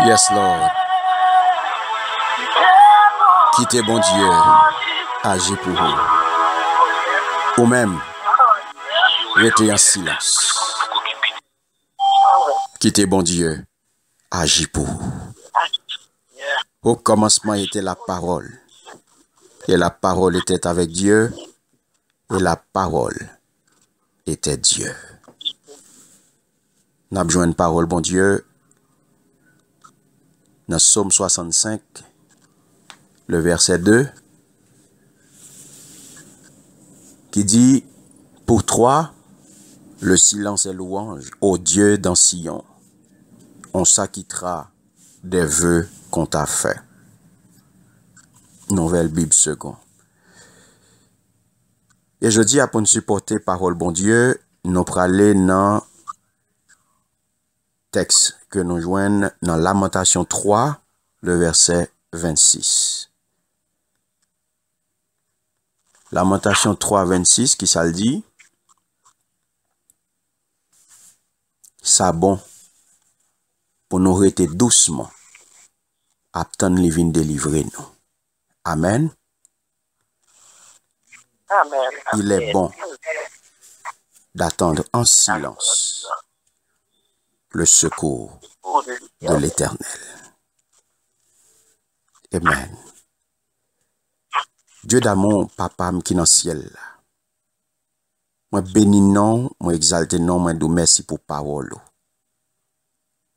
Yes, Lord. Quittez bon Dieu, agis pour vous. Ou même, restez en silence. Quittez bon Dieu, agis pour vous. Au commencement était la parole. Et la parole était avec Dieu. Et la parole était Dieu. Nous avons besoin de parole, bon Dieu. Dans Psaume 65, le verset 2, qui dit, pour toi, le silence est louange, ô Dieu dans Sion. On s'acquittera des vœux qu'on t'a fait. Nouvelle Bible seconde. Et je dis à pour nous supporter parole bon Dieu, nous praler dans texte que nous joignons dans Lamentation 3, le verset 26. Lamentation 3, 26, qui ça le dit? Ça bon, pour nous rester doucement, attendre les vins délivrer nous. Amen. Amen. Il est bon d'attendre en silence le secours de l'Éternel. Amen. Dieu d'amour, papa qui dans le ciel. Moi bénis non, moi exalte non, moi dou merci pour parole.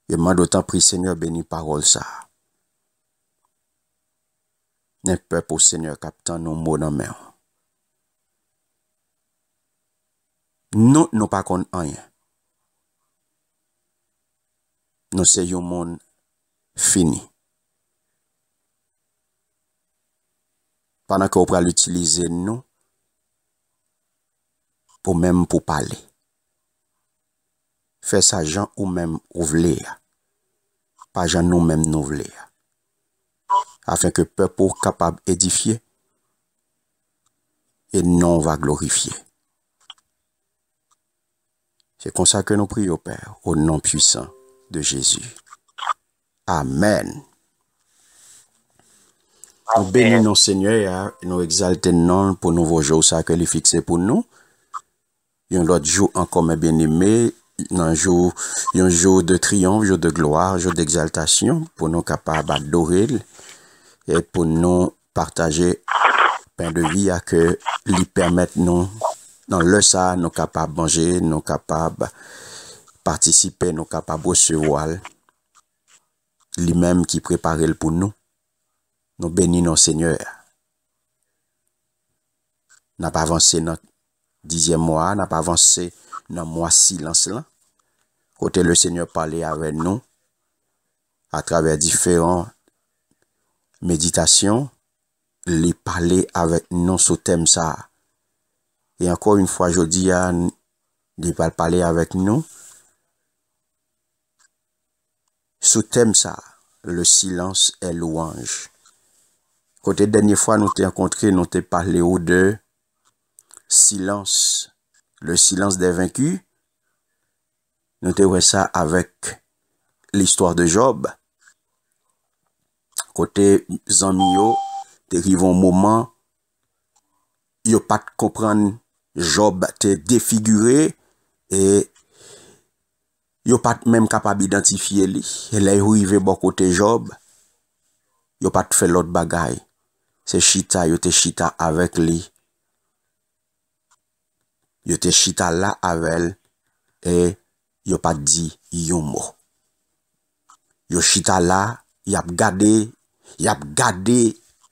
Et moi d'autant prie Seigneur bénis parole ça. N'est pas pour Seigneur captain nos mots dans main. Nous pas qu'on rien. Nous c'est un monde fini. Pendant qu'on pourra l'utiliser nous pour même pour parler. Fais ça gens ou même ouvler. Pas gens nous même nous voulons. Afin que le peuple soit capable d'édifier et non va glorifier. C'est comme ça que nous prions, Père, au nom puissant de Jésus. Amen. Nous bénissons Seigneur et nous exaltons non pour nouveau jour ça que lui fixé pour nous. Un autre jour encore mes bien-aimés, un jour de triomphe, jour de gloire, jour d'exaltation pour nous capables d'adorer et pour nous partager pain de vie à que lui permettre nous dans le ça nous capables manger, nous capables participer, nous capables recevoir lui-même qui prépare pour nous. Nous bénissons Seigneur. N'a pas avancé dans 10e mois, n'a pas avancé dans mois silence là. Côté le Seigneur parlait avec nous à travers différentes méditations, il parlait avec nous sur thème ça. Et encore une fois, je dis il va parler avec nous sous thème ça, le silence est louange. Côté dernière fois, nous t'ai rencontré, nous t'ai parlé de silence, le silence des vaincus. Nous t'ai vu ça avec l'histoire de Job. Côté Zamio, t'arrive un moment, yo pas de comprendre Job te défiguré et yo pas même capable d'identifier lui. Et là, arrivé bon côté Job, yo pas fait l'autre bagaille. C'est chita, yo te chita avec lui. Yo te chita là avec elle et yo pas dit yon mot. Yo chita là, y a gardé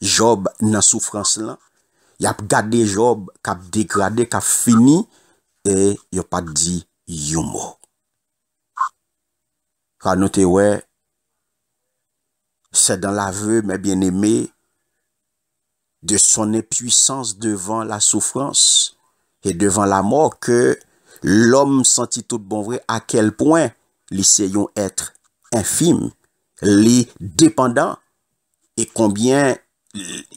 Job dans souffrance là. Y a gardé Job qui dégradé, qui fini et yo pas dit yon mot. Car nous te ouais, c'est dans l'aveu, mes bien-aimés, de son impuissance devant la souffrance et devant la mort que l'homme sentit tout bon vrai à quel point l'essayons être infime, les dépendant et combien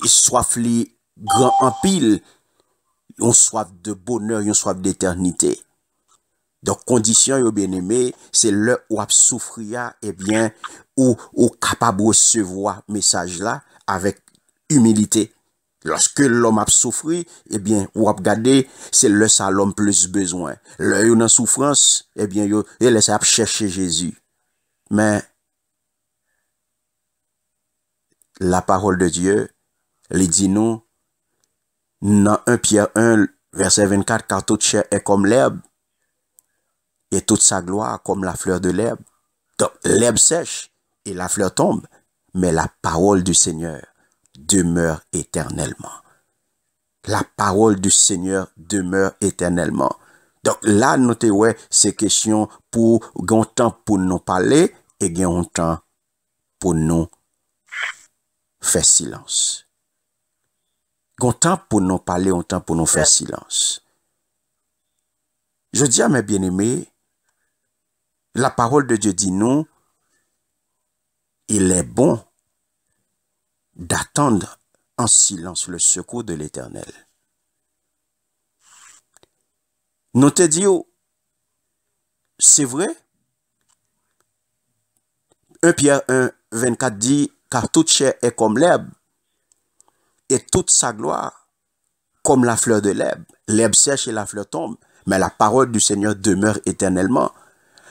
soif les grand en pile, on soif de bonheur, on soif d'éternité. Donc, condition, yo bien aimé, c'est le ou ap souffrir, eh bien, ou capable de recevoir message là avec humilité. Lorsque l'homme a souffert, eh bien, ou ap gade, c'est le ça l'homme plus besoin. Le yo dans souffrance, eh bien, yo, laisse ap chercher Jésus. Mais, la parole de Dieu, il dit nous, dans 1 Pierre 1, verset 24, car toute chair est comme l'herbe, et toute sa gloire comme la fleur de l'herbe. Donc, l'herbe sèche et la fleur tombe, mais la parole du Seigneur demeure éternellement. La parole du Seigneur demeure éternellement. Donc là, notez, ouais, c'est question pour un temps pour nous parler et un temps pour nous faire silence. Un temps pour nous parler, un temps pour nous faire silence. Je dis à mes bien-aimés, la parole de Dieu dit nous, il est bon d'attendre en silence le secours de l'Éternel. Nous te disons, c'est vrai. 1 Pierre 1, 24 dit, car toute chair est comme l'herbe, et toute sa gloire comme la fleur de l'herbe. L'herbe sèche et la fleur tombe, mais la parole du Seigneur demeure éternellement.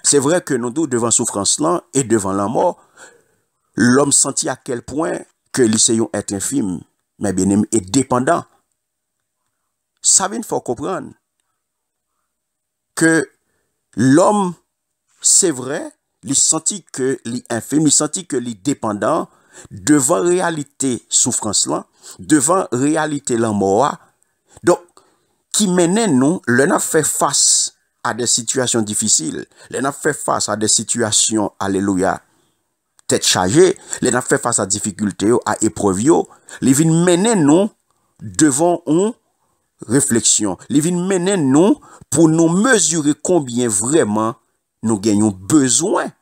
C'est vrai que nous, devant souffrance là et devant la mort, l'homme sentit à quel point que l'essayons est infime, mais bien aimé, est dépendant. Ça il faut comprendre que l'homme, c'est vrai, il sentit que l'est infime, il sentit que l'est dépendant devant réalité souffrance là, devant réalité la mort. Donc, qui menait nous, le n'a fait face à des situations difficiles, le n'a fait face à des situations, alléluia, tête chargée, le n'a fait face à difficultés, à épreuves, les vins mener nous devant une réflexion, les vins mener nous pour nous mesurer combien vraiment nous gagnons besoin,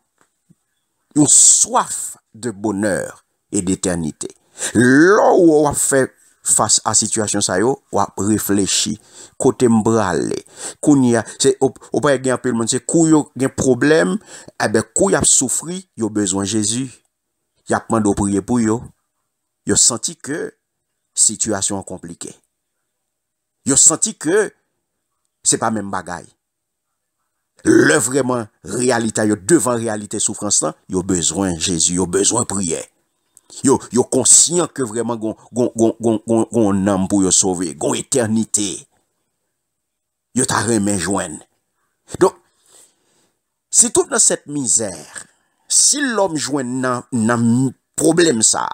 une soif de bonheur et d'éternité. Là où on a fait face à situation ça yo, on a réfléchi, côté m'brale, kounya, c'est au pas gen peu monde c'est kou yo gen problème, eh ben kou y a souffri, yo besoin Jésus. Y a demandé prier pour yo. Yo senti que situation compliquée. Yo senti que c'est pas même bagaille. Le vraiment réalité yo devant réalité souffrance là, yo besoin Jésus, yo besoin prière. Yo conscient que vraiment gon âme pour yo sauver, gon éternité. Yo ta remen joindre. Donc c'est tout dans cette misère. Si l'homme joint nan problème ça,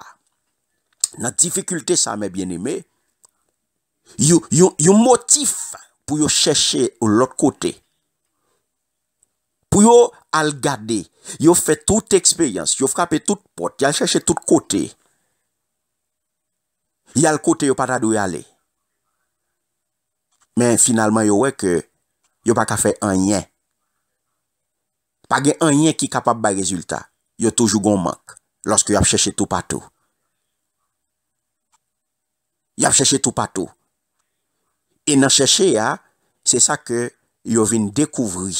nan difficulté ça mes bien-aimés, yo motif pour yo chercher l'autre côté. Pour yo al garder, yo fait toute expérience, yo frappé toute porte, yo cherché tout côté. Y a le côté yo pas ta doit aller. Mais finalement yo ouais que yo pas ka faire rien. Pas gen rien qui capable ba résultat. Yo toujours gon manque lorsque yo a cherché tout partout. Y a cherché tout partout. Et dans chercher c'est ça que yo vinn découvrir.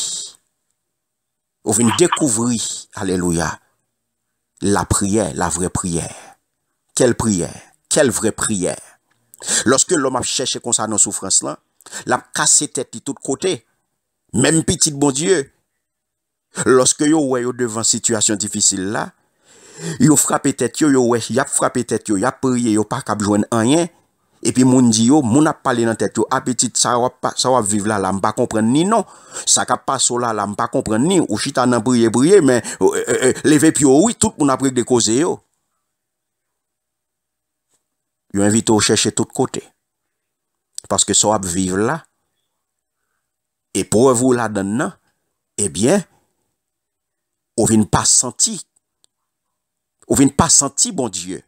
On vient découvrir, alléluia, la prière, la vraie prière. Quelle prière? Quelle vraie prière? Lorsque l'homme a cherché comme ça dans souffrance là, l'a cassé tête de tous côtés. Même petit bon Dieu. Lorsque yo ouais yo devant situation difficile là, yo frappé tête yo ouais, y a frappé tête yo, y a prié yo pas cap joindre rien. Et puis moun di yo, moun a parlé dans tête yo, appétit ça va vivre là, m'pa comprendre ni non. Ça ka passe là, m'pa comprendre ni ou chita nan prier mais lever puis oui, tout moun a pris de causer yo. Yo invite au chercher tout côté. Parce que ça va vivre là. Et pour vous là dedans, eh bien, on vient pas sentir. On vient pas sentir bon Dieu.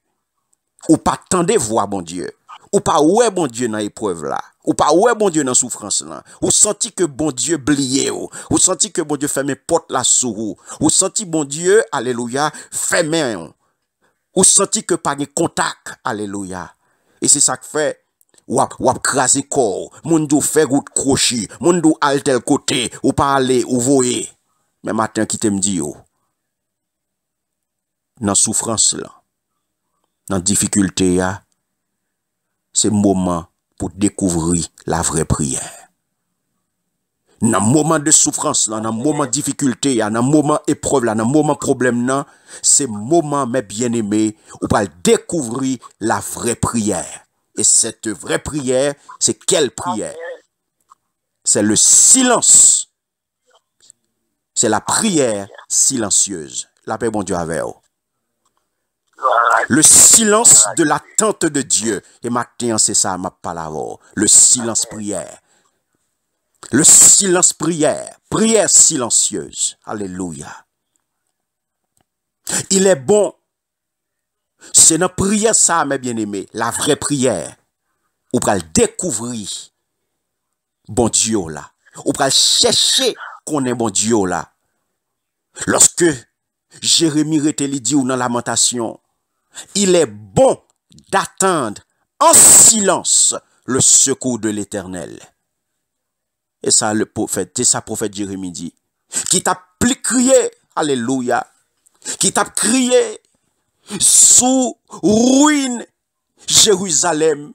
Ou pas tendre voir bon Dieu. Ou pas ouais bon Dieu dans l'épreuve là. Ou pas ouais bon Dieu dans souffrance là. Ou senti que bon Dieu blié ou senti que bon Dieu ferme porte là sur vous. Ou senti bon Dieu, alléluia, ferme. Ou senti que pas de contact, alléluia. Et c'est ça que fait wap krasi corps, moun dou fait route crochi, moun dou al tel côté, ou pas aller ou voyer. Mais matin qui te me dit yo, dans souffrance là, dans difficulté là, c'est moment pour découvrir la vraie prière. Dans moment de souffrance là, dans moment de difficulté, dans moment épreuve là, dans moment problème là, c'est moment mes bien-aimés où pas découvrir la vraie prière. Et cette vraie prière, c'est quelle prière? C'est le silence. C'est la prière silencieuse. La paix, bon Dieu, avec vous. Le silence de l'attente de Dieu. Et maintenant, c'est ça, ma parole. Le silence prière. Le silence prière. Prière silencieuse. Alléluia. Il est bon. C'est dans la prière ça, mes bien-aimés. La vraie prière. Ou pour découvrir bon Dieu là. Ou pour chercher qu'on est bon Dieu là. Lorsque Jérémie reteli dit ou dans Lamentation, il est bon d'attendre en silence le secours de l'Éternel. Et ça, le prophète, c'est ça, prophète Jérémie dit. Qui t'a crié, alléluia, qui t'a crié sous ruine Jérusalem.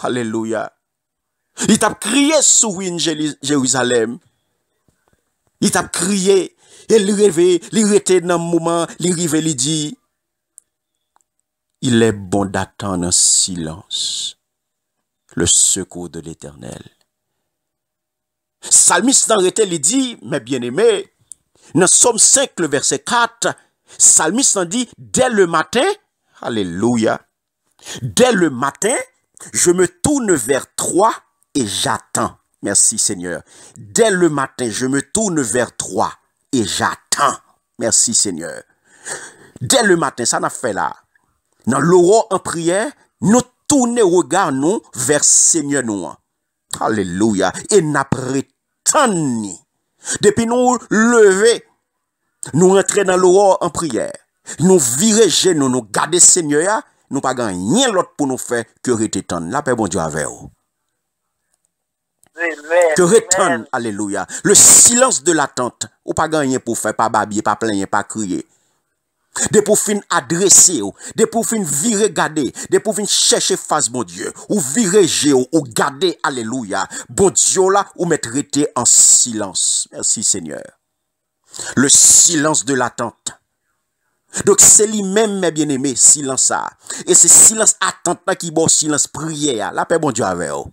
Alléluia. Il t'a crié sous ruine Jérusalem. Il t'a crié, et il rêvait, il était dans le moment, il rêvait, il dit, il est bon d'attendre en silence le secours de l'Éternel. Psalmiste dans l'été, il dit, mes bien-aimés, dans Somme 5, le verset 4, Psalmiste dit, dès le matin, alléluia, dès le matin, je me tourne vers toi et j'attends. Merci Seigneur. Dès le matin, je me tourne vers toi et j'attends. Merci Seigneur. Dès le matin, ça n'a fait là. Dans l'aurore en prière, nous tournons regard nous vers Seigneur nous. Alléluia. Et nous prétendons. Depuis nous lever, nous rentrer dans l'aurore en prière. Nous virer genoux, nous garder Seigneur. Nous pas gagner l'autre pour nous faire que rététendre. La paix bon Dieu avec vous. Amen. Que retonne, alléluia. Le silence de l'attente. Ou pas gagner pour faire, pas babiller, pas plaigner, pas crier. De pour fin adresser, de pour fin virer garder, de pour fin chercher face mon Dieu, ou virer géo, ou garder, alléluia. Bon Dieu là, ou mettre rester en silence. Merci Seigneur. Le silence de l'attente. Donc c'est lui-même, mes bien-aimés, silence ça. Et c'est silence attente là qui bon silence prière. La paix bon Dieu avec vous.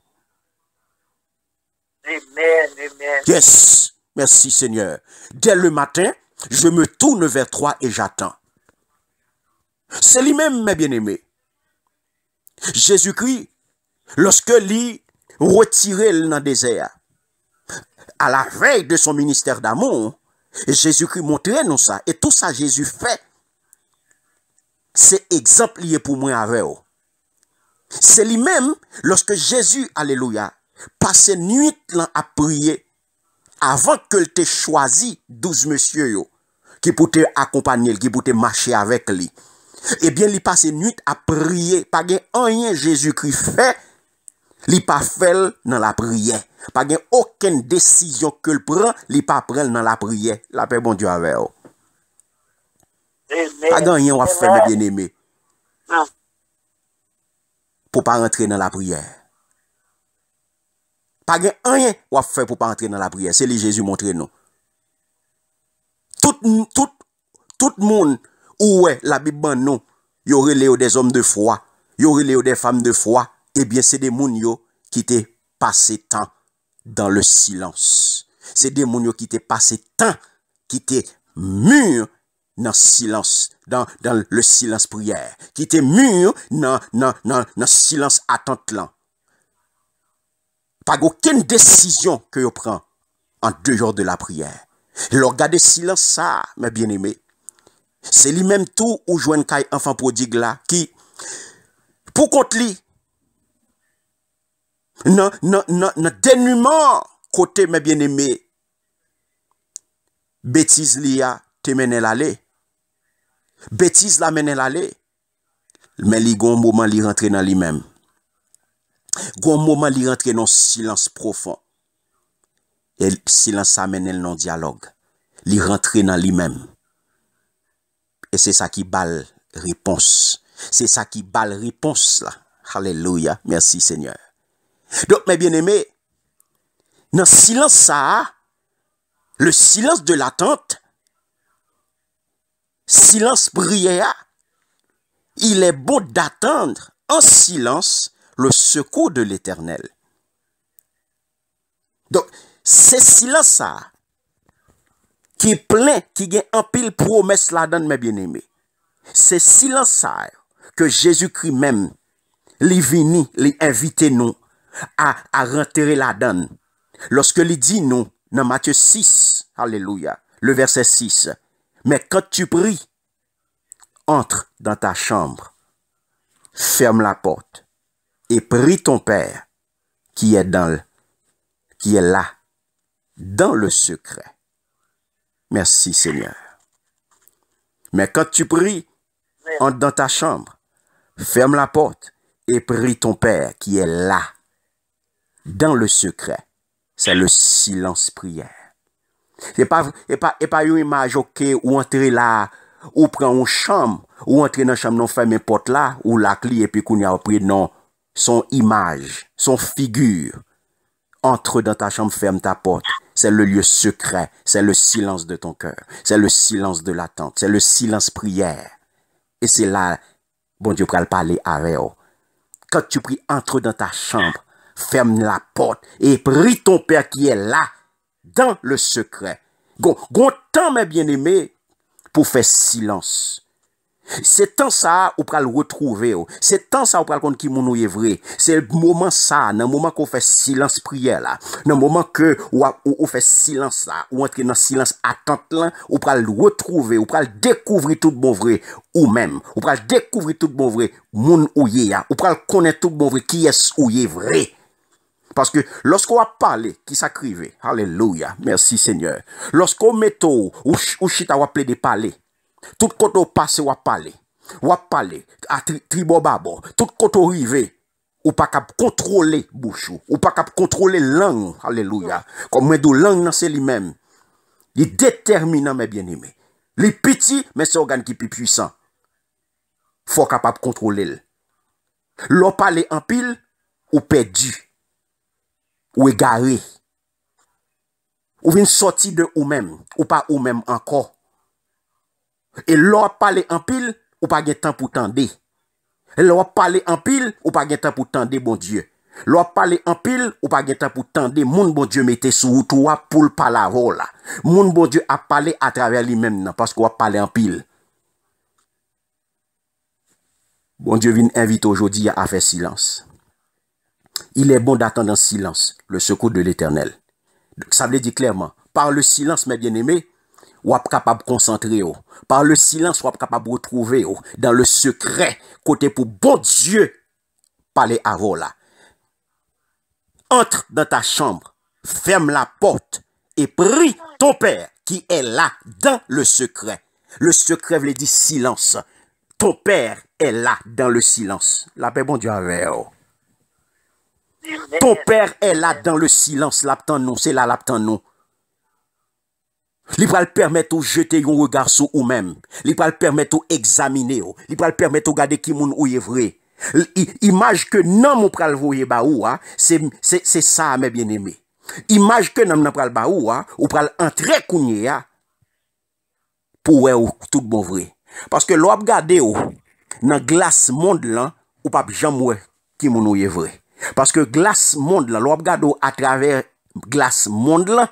Amen, amen. Yes, merci Seigneur. Dès le matin, je me tourne vers toi et j'attends. C'est lui-même, mes bien-aimés. Jésus-Christ, lorsque lui retiré dans le désert, à la veille de son ministère d'amour, Jésus-Christ montrait nous ça. Et tout ça, Jésus fait. C'est exemple lié pour moi avec vous. C'est lui-même, lorsque Jésus, alléluia, passait nuit là à prier, avant que il t'ait choisi 12 messieurs yo, qui pour te accompagner, qui pour te marcher avec lui. Eh bien, il passe nuit à prier. Pas gen rien Jésus-Christ fait, il pas fait dans la prière. Pas gen aucune décision que le prend, il pas prend dans la prière. La paix bon Dieu avec vous. Amen. Pas gen rien à faire, mes bien-aimés, Non. pour pas rentrer dans la prière. Pas gen rien à faire pour pas rentrer dans la prière. C'est lui Jésus montre nous. Tout le monde, où est la Bible non, y aurait des hommes de foi, y aurait des femmes de foi, eh bien c'est des moun yo qui t'est passé temps dans le silence. C'est des moun yo qui t'est passé temps, qui t'est mûr dans le silence, dans le silence prière, qui t'est mûr dans le silence attente là. Pas aucune décision que vous prenez en dehors de la prière. Le regardez silence ça, mes bien-aimés. C'est lui-même tout ou jouen kay enfant prodigue là qui pour contre lui non dénuement côté mes bien-aimés bêtise lia te mène l'aller bêtise la mène l'aller mais li gon moment li rentre dans lui-même Gon moment li rentre dans silence profond. Et silence amène non dialogue. Li rentre dans lui-même. Et c'est ça qui balle réponse. C'est ça qui balle réponse là. Alléluia. Merci Seigneur. Donc mes bien-aimés, dans silence ça, le silence de l'attente, silence prière, il est bon d'attendre en silence le secours de l'Éternel. Donc, c'est silence ça qui est plein, qui a un pile promesse là-dedans, mes bien-aimés. C'est silence ça que Jésus-Christ même, lui vini, lui invite nous à rentrer là-dedans. Lorsque il dit nous, dans Matthieu 6, alléluia, le verset 6, mais quand tu pries, entre dans ta chambre, ferme la porte et prie ton Père qui est là, dans le secret. Merci Seigneur. Mais quand tu pries, entre dans ta chambre, ferme la porte et prie ton Père qui est là, dans le secret. C'est le silence prière. C'est pas une image ou entrer là, ou prendre une chambre, ou entrer dans la chambre, non fermer porte là, ou la clé et puis qu'on y a pris, non. Son image, son figure. Entre dans ta chambre, ferme ta porte. C'est le lieu secret. C'est le silence de ton cœur. C'est le silence de l'attente. C'est le silence prière. Et c'est là, bon Dieu, pour le parler avec vous. Quand tu pries, entre dans ta chambre, ferme la porte et prie ton Père qui est là, dans le secret. Gon temps, mes bien-aimés, pour faire silence. C'est temps ça ou pral retrouver. C'est temps ça ou pral compte qui moun est vrai. C'est le moment ça, dans le moment qu'on fait silence prière là, dans le moment que ou fait silence là, ou entrer dans silence attente là, ou pral retrouver, ou pral découvrir tout bon vrai ou même, ou pral découvrir tout bon vrai moun ou yé ya, ou pral connaître tout bon vrai qui est ou yé vrai. Parce que lorsqu'on a parlé, qui s'acrivait, alléluia, merci Seigneur. Lorsqu'on met ou chita ou appelé de parler, tout côté passé ou parler, à tribobabo, tout côté arrivé, ou pas cap contrôler bouche, ou pas cap contrôler langue, alléluia. Comme moi de langue c'est lui-même. Il est déterminant mes bien-aimés. Les petits, mais c'est organe qui est plus puissant. Faut capable contrôler. L'on parle en pile ou perdu. Ou égaré, ou vient sortir de ou même, ou pas ou même encore. Et l'on parle en pile, ou pas de temps pour tendre. Et l'on parle en pile, ou pas de temps pour tendre, bon Dieu. L'on parle en pile, ou pas de temps pour tendre, mon bon Dieu mette sous toi pour le parler là. Mon bon Dieu a parlé à travers lui-même, parce qu'on a parlé en pile. Bon Dieu vient inviter aujourd'hui à faire silence. Il est bon d'attendre en silence le secours de l'Éternel. Ça veut dire clairement, par le silence, mes bien-aimés, vous êtes capable de concentrer. Par le silence, vous êtes capable de retrouver dans le secret, côté pour bon Dieu, parler à vous là. Entre dans ta chambre, ferme la porte et prie ton Père qui est là dans le secret. Le secret veut dire silence. Ton Père est là dans le silence. La paix, bon Dieu, avec vous. Ton Père est là dans le silence, l'attend-nous, c'est là l'attend-nous. Il va le permettre de jeter un regard sur vous-même. Il va le permettre d'examiner. Il va le permettre de regarder qui moun ou est vrai. Image que non mon pral voyer ba ou c'est ça mes bien-aimés. Image que non pral ba ou pral entrer kounye pour tout bon vrai. Parce que l'on regarde dans glace monde là ou pas jamais qui moun ou est vrai. Parce que glace monde là, l'on regarde à travers glace monde là,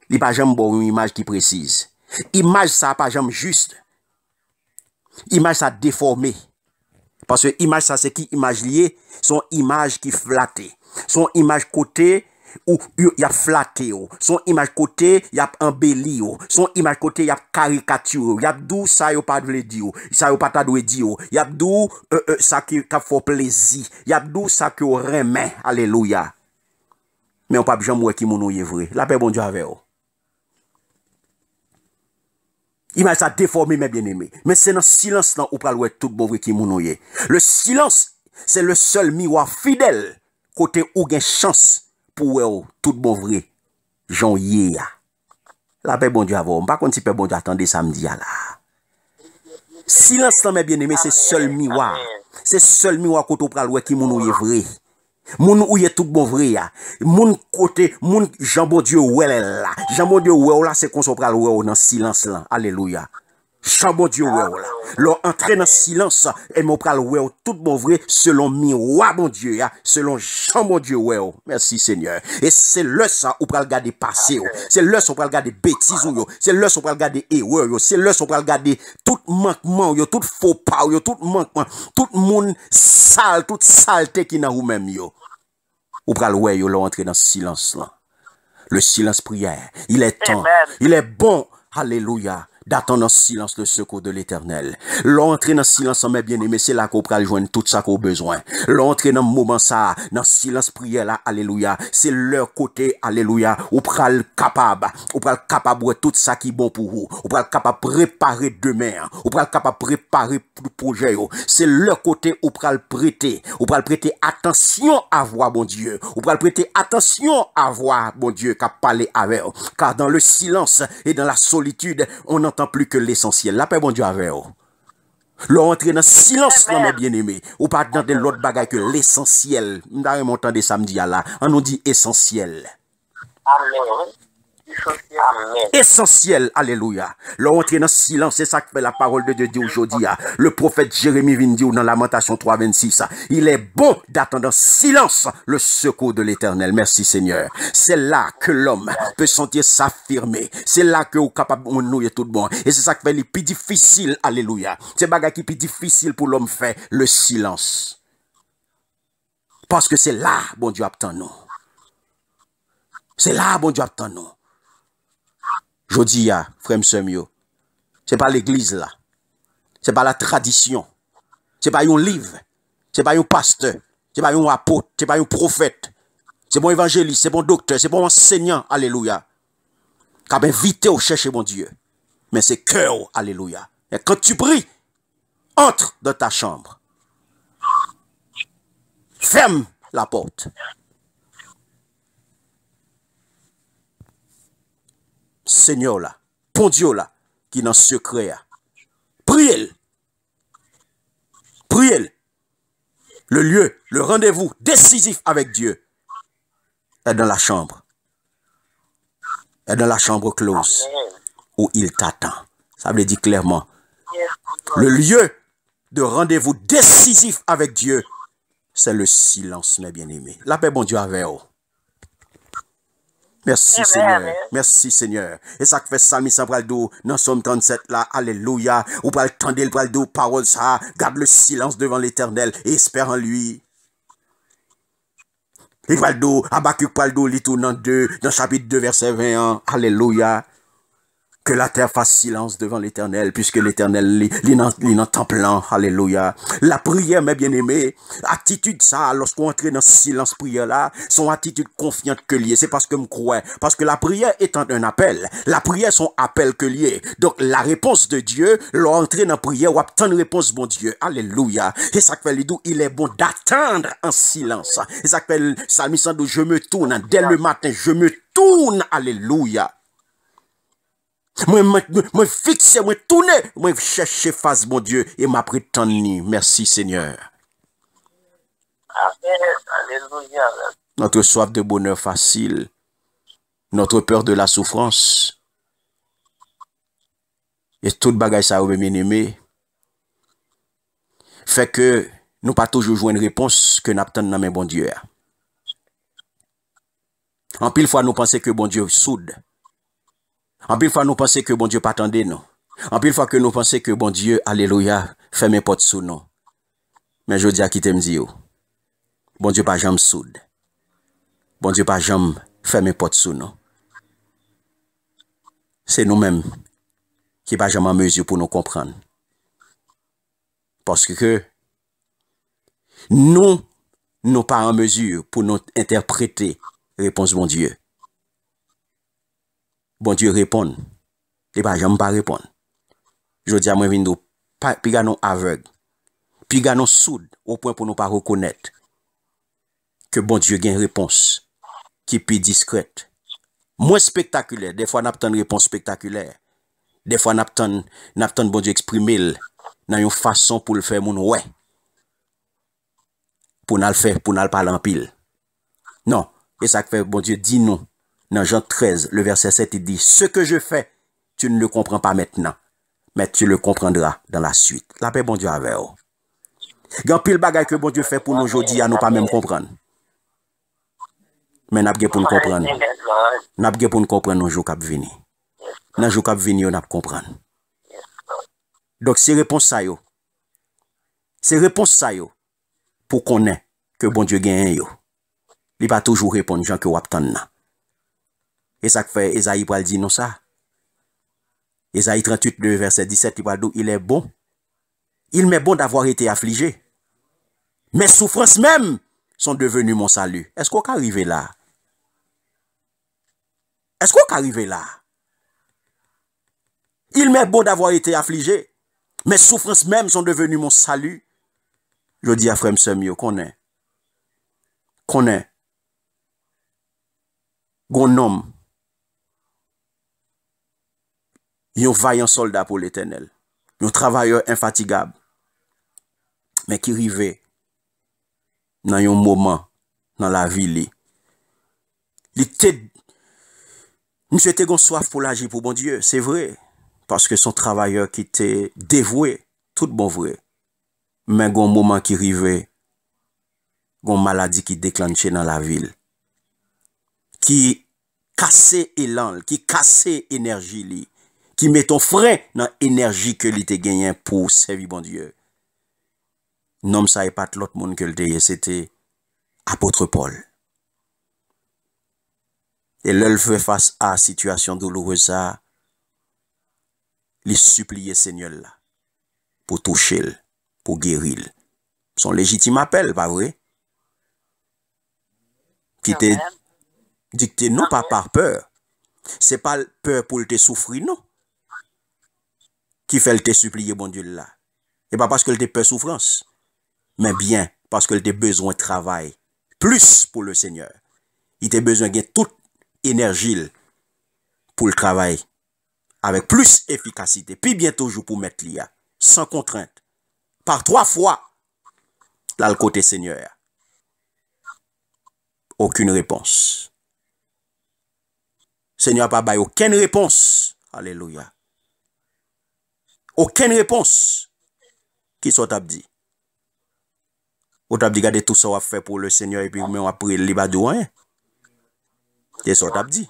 il pas jamais bon une image qui précise. Image ça pas jamais juste. Image ça déformé. Parce que image ça c'est qui image liée, son image qui flatté. Son image côté où il y a flatté, son image côté il y a embelli, son image côté il y a caricature, il y a d'où ça yo pas veut dire, ça yo pas ta doit dire, il y a d'où ça qui fait plaisir, il y a d'où ça que remet, alléluia. Mais on pas jamais qui mon est vrai. La paix bon Dieu avec vous. Image ça déformé mes bien-aimés, mais c'est dans silence là où pral tout bon vrai qui mon est. Le silence c'est le seul miroir fidèle côté ou gen chance pour tout bon vrai. Jean yé ya. La paix bon Dieu avant. Par contre si paix bon Dieu attendez samedi là. Silence là mes bien-aimés, c'est seul miroir. C'est seul miroir côté pral ouais qui moun ou est vrai. Moun ou est tout bon vrai ya. Moun côté moun Jean bon Dieu ouais là. Jean bon Dieu ouais là c'est qu'on so pral ouais dans silence là. Alléluia. Jean bon Dieu ouais là. Leur entrer dans silence et mon pral ouais tout bon vrai selon miroir bon Dieu ya, selon Jean bon Dieu ouais. Merci Seigneur. Et c'est le ça ou pral garder passé. C'est le ça ou pral garder bêtises yo. C'est le ça ou pral garder erreur yo. C'est le ça ou pral garder tout manquement yo, tout faux pas yo, tout manquement, tout monde sale, toute saleté qui dans vous même yo. Ou pral ouais yo entrer dans silence là. Le silence prière. Il est temps. Il est bon. Alléluia. D'attendre en silence le secours de l'Éternel. L'entrer dans silence, mes bien-aimés, c'est là qu'on peut joindre tout ça qu'on a besoin. L'entrer dans le moment ça, dans silence prière là, alléluia, c'est leur côté, alléluia, ou pral capable de tout ça qui est bon pour vous. Ou pral capable de préparer demain, ou pral capable de préparer le projet. C'est leur côté ou pral prêter attention à voir bon Dieu. Ou pral prêter attention à voir bon Dieu qui a parlé avec vous. Car dans le silence et dans la solitude, on n'entend plus que l'essentiel. La paix, bon Dieu, avec vous. L'entrée dans silence, là, mes bien-aimés. Ou pas dans de l'autre bagaille que l'essentiel. Nous avons entendu samedi là. On nous dit essentiel. Amen. Amen. Essentiel, alléluia. L'entrée dans silence, c'est ça que fait la parole de Dieu dit aujourd'hui. Le prophète Jérémie vient dire dans Lamentation 3:26. Il est bon d'attendre en silence le secours de l'Éternel. Merci Seigneur. C'est là que l'homme peut sentir s'affirmer. C'est là que vous êtes capable de nous tout bon. Et c'est ça qui fait le plus difficile, alléluia. C'est bagage qui est plus difficile pour l'homme faire le silence. Parce que c'est là, bon Dieu attend nous. C'est là, bon Dieu attend nous. Je dis, frère Msemio, c'est pas l'église là. C'est pas la tradition. C'est pas un livre. C'est pas un pasteur. C'est pas un apôtre. C'est pas un prophète. C'est bon évangéliste. C'est bon docteur. C'est bon enseignant. Alléluia. Qui a invité au chercher mon Dieu. Mais c'est cœur. Alléluia. Et quand tu pries, entre dans ta chambre. Ferme la porte. Seigneur là, bon Dieu là, qui est dans le secret là. Priez. Priez. Le lieu, le rendez-vous décisif avec Dieu est dans la chambre. Est dans la chambre close où il t'attend. Ça veut dire clairement. Le lieu de rendez-vous décisif avec Dieu, c'est le silence, mes bien-aimés. La paix, bon Dieu, avec vous. Merci Seigneur, merci Seigneur. Et ça fait Psalmiste Praldo dans Somme 37 là, alléluia. Ou pas le tendre le Praldo, parole ça, garde le silence devant l'Éternel et espère en lui. Et Praldo, Habakkuk Praldo, lit tout dans 2, dans chapitre 2 verset 21, alléluia. Que la terre fasse silence devant l'Éternel, puisque l'Éternel lit dans temple, alléluia. La prière, mes bien-aimés, attitude ça, lorsqu'on entre dans silence prière là, son attitude confiante que lié, c'est parce que me crois, parce que la prière étant un appel, la prière son appel que lié. Donc la réponse de Dieu, l'entrée dans la prière, ou obtenir réponse bon Dieu, alléluia. Et ça fait l'idou, il est bon d'attendre en silence. Et ça fait le psalmiste, je me tourne, dès le matin, je me tourne, alléluia. Moi fixe, moi tourne, moi chercher face mon Dieu et m'a prétendu. Merci Seigneur. Amen. Alléluia. Notre soif de bonheur facile, notre peur de la souffrance, et tout bagage ça, bien aimé, fait que nous pas toujours jouer une réponse que nous attendons dans mes bon Dieu. En pile fois nous pensons que bon Dieu soude. En pile fois, nous pensons que bon Dieu pas attendait nous. En pile fois que nous pensons que bon Dieu, alléluia, fait mes portes sous nous. Mais je dis à qui t'aime dire, bon Dieu pas jamais soude. Bon Dieu pas jamais fait mes portes sous nous. C'est nous-mêmes qui pas jamais en mesure pour nous comprendre. Parce que nous pas en mesure pour nous interpréter réponse bon Dieu. Bon Dieu répond. Et pas jamais pas répondre. Je dis à moi, nous, puis nous aveugle. Puis nous sourd au point pour nous pas reconnaître que bon Dieu gagne réponse qui plus discrète, moins spectaculaire. Des fois, n'a pas une réponse spectaculaire. Des fois, n'a pas bon Dieu exprimer dans une façon pour le faire mon ouais. Pour nous le faire, pour nous le parler en pile. Non. Et ça fait bon Dieu dit nous. Dans Jean 13, le verset 7, il dit, ce que je fais, tu ne le comprends pas maintenant, mais tu le comprendras dans la suite. La paix, bon Dieu, avec vous. Gan pile bagay que bon Dieu fait pour nous aujourd'hui, à nous pas même comprendre. Mais n'a pas pour nous comprendre. N'a pas pour nous comprendre nos jours qui viennent. Dans les jours qui viennent, n'a pas comprendre. Donc, c'est réponse ça yo. C'est réponse ça yo. Pour qu'on ait que bon Dieu gagne yo. Il va toujours répondre gens que vous attendez. Et ça fait Esaïe pour dire non ça. Esaïe 38, le verset 17, il va dire, il est bon. Il m'est bon d'avoir été affligé. Mes souffrances même sont devenues mon salut. Est-ce qu'on peut arriver là? Est-ce qu'on peut arriver là? Il m'est bon d'avoir été affligé. Mes souffrances même sont devenues mon salut. Je dis à frère Semio, qu'on est. Gon homme. Un vaillant soldat pour l'Éternel. Un travailleur infatigable. Mais qui rive dans un moment dans la vie. Monsieur était gon soif pour l'agir pour bon Dieu, c'est vrai. Parce que son travailleur qui était dévoué, tout bon vrai. Mais gon moment qui rive, gon maladie qui déclenchait dans la ville. Qui cassait élan, qui cassait énergie li. Qui met ton frein dans l'énergie que li te gagné pour servir bon Dieu. Non, ça n'est pas l'autre monde que le te c'était apôtre Paul. Et l'elle fait face à situation douloureuse ça, il suppliait Seigneur là pour toucher, pour guérir. Son légitime appel, pas vrai? Qui te dicté non pas par peur. C'est pas peur pour te souffrir, non. Qui fait le te supplier bon Dieu là. Et pas parce que te peur souffrance, mais bien parce que te besoin de travail plus pour le Seigneur. Il te besoin de toute énergie pour le travail avec plus efficacité. Puis bien toujours pour mettre l'IA sans contrainte. Par 3 fois là le côté Seigneur. Aucune réponse. Seigneur pas bail aucune réponse. Alléluia. Aucune réponse. Qui soit dit. Ou t'as dit garder tout ça on fait pour le Seigneur et puis on a pris le badou hein. C'est ça t'as dit.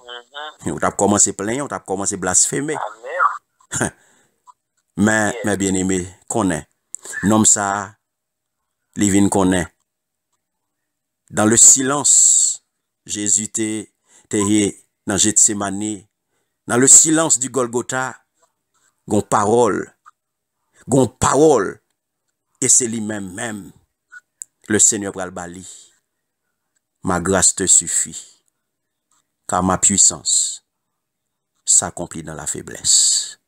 On t'a commencé plein, on t'a commencé blasphémer. Mais bien aimé, connaît. Nom ça Livine connaît. Dans le silence, Jésus était dans Gethsemane, dans le silence du Golgotha, gon parole, et c'est lui-même, le Seigneur pral bali. Ma grâce te suffit, car ma puissance s'accomplit dans la faiblesse.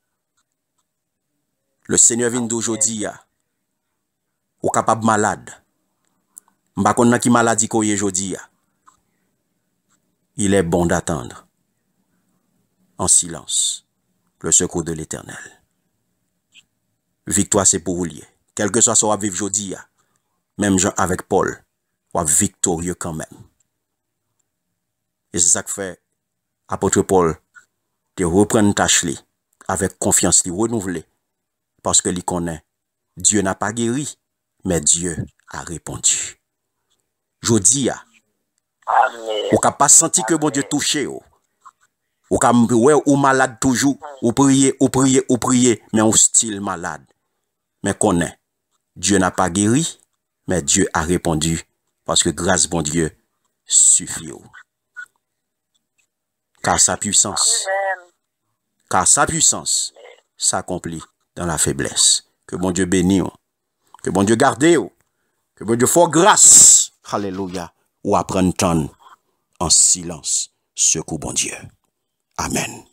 Le Seigneur vient d'aujourd'hui, ou capable malade, m'bakon nan ki maladie ko ye jodi. Il est bon d'attendre en silence le secours de l'Éternel. Victoire c'est pour vous lier. Quel que soit ce qu'on vivre jodi, même Jean avec Paul, ou victorieux quand même. Et c'est ça que fait apôtre Paul de reprendre tâche li avec confiance li renouvelée parce que li connaît Dieu n'a pas guéri mais Dieu a répondu. Jodi ou ka pas senti que bon Dieu touché ou ka ouais ou malade toujours ou prier mais ou style malade mais connaît Dieu n'a pas guéri mais Dieu a répondu parce que grâce bon Dieu suffit. Car sa puissance s'accomplit dans la faiblesse. Que bon Dieu bénisse, que bon Dieu garde, que bon Dieu fasse grâce, alléluia, ou apprendre en silence, secours bon Dieu. Amen.